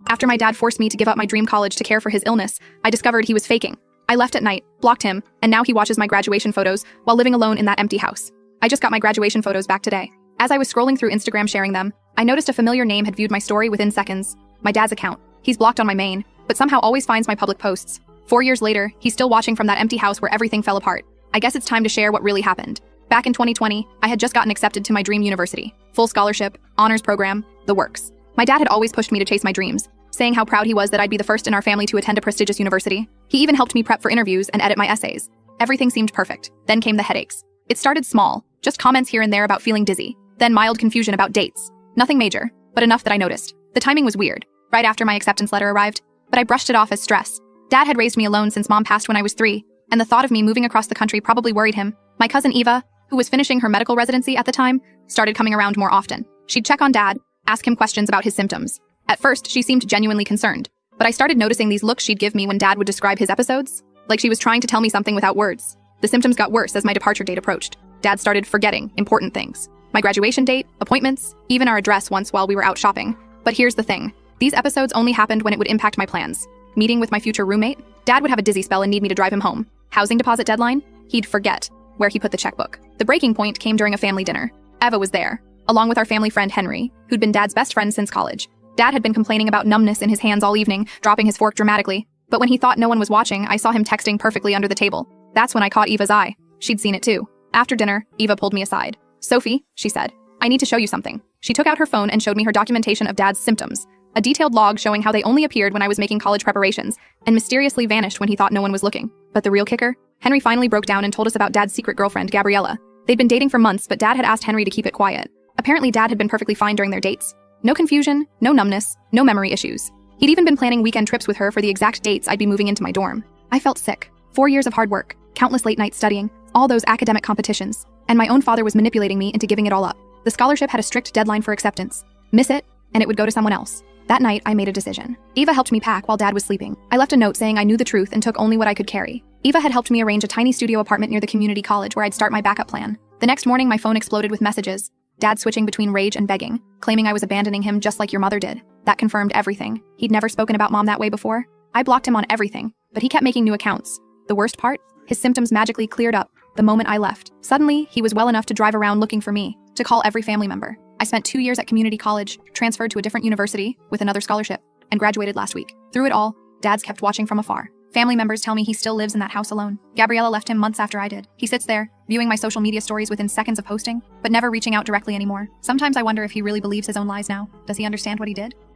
After my dad forced me to give up my dream college to care for his illness, I discovered he was faking. I left at night, blocked him, and now he watches my graduation photos while living alone in that empty house. I just got my graduation photos back today. As I was scrolling through Instagram sharing them, I noticed a familiar name had viewed my story within seconds. My dad's account. He's blocked on my main, but somehow always finds my public posts. 4 years later, he's still watching from that empty house where everything fell apart. I guess it's time to share what really happened. Back in 2020, I had just gotten accepted to my dream university. Full scholarship, honors program, the works. My dad had always pushed me to chase my dreams, saying how proud he was that I'd be the first in our family to attend a prestigious university. He even helped me prep for interviews and edit my essays. Everything seemed perfect. Then came the headaches. It started small, just comments here and there about feeling dizzy. Then mild confusion about dates. Nothing major, but enough that I noticed. The timing was weird, right after my acceptance letter arrived, but I brushed it off as stress. Dad had raised me alone since mom passed when I was 3, and the thought of me moving across the country probably worried him. My cousin Eva, who was finishing her medical residency at the time, started coming around more often. She'd check on Dad, ask him questions about his symptoms. At first, she seemed genuinely concerned, but I started noticing these looks she'd give me when Dad would describe his episodes, like she was trying to tell me something without words. The symptoms got worse as my departure date approached. Dad started forgetting important things. My graduation date, appointments, even our address once while we were out shopping. But here's the thing. These episodes only happened when it would impact my plans. Meeting with my future roommate, Dad would have a dizzy spell and need me to drive him home. Housing deposit deadline, he'd forget where he put the checkbook. The breaking point came during a family dinner. Eva was there, along with our family friend Henry, who'd been Dad's best friend since college. Dad had been complaining about numbness in his hands all evening, dropping his fork dramatically. But when he thought no one was watching, I saw him texting perfectly under the table. That's when I caught Eva's eye. She'd seen it too. After dinner, Eva pulled me aside. "Sophie," she said, "I need to show you something." She took out her phone and showed me her documentation of Dad's symptoms. A detailed log showing how they only appeared when I was making college preparations, and mysteriously vanished when he thought no one was looking. But the real kicker? Henry finally broke down and told us about Dad's secret girlfriend, Gabriella. They'd been dating for months, but Dad had asked Henry to keep it quiet. Apparently Dad had been perfectly fine during their dates. No confusion, no numbness, no memory issues. He'd even been planning weekend trips with her for the exact dates I'd be moving into my dorm. I felt sick. 4 years of hard work, countless late nights studying, all those academic competitions, and my own father was manipulating me into giving it all up. The scholarship had a strict deadline for acceptance. Miss it, and it would go to someone else. That night, I made a decision. Eva helped me pack while Dad was sleeping. I left a note saying I knew the truth and took only what I could carry. Eva had helped me arrange a tiny studio apartment near the community college where I'd start my backup plan. The next morning, my phone exploded with messages. Dad switching between rage and begging, claiming I was abandoning him just like your mother did. That confirmed everything. He'd never spoken about mom that way before. I blocked him on everything, but he kept making new accounts. The worst part? His symptoms magically cleared up the moment I left. Suddenly, he was well enough to drive around looking for me, to call every family member. I spent 2 years at community college, transferred to a different university with another scholarship, and graduated last week. Through it all, Dad's kept watching from afar. Family members tell me he still lives in that house alone. Gabriella left him months after I did. He sits there, viewing my social media stories within seconds of posting, but never reaching out directly anymore. Sometimes I wonder if he really believes his own lies now. Does he understand what he did?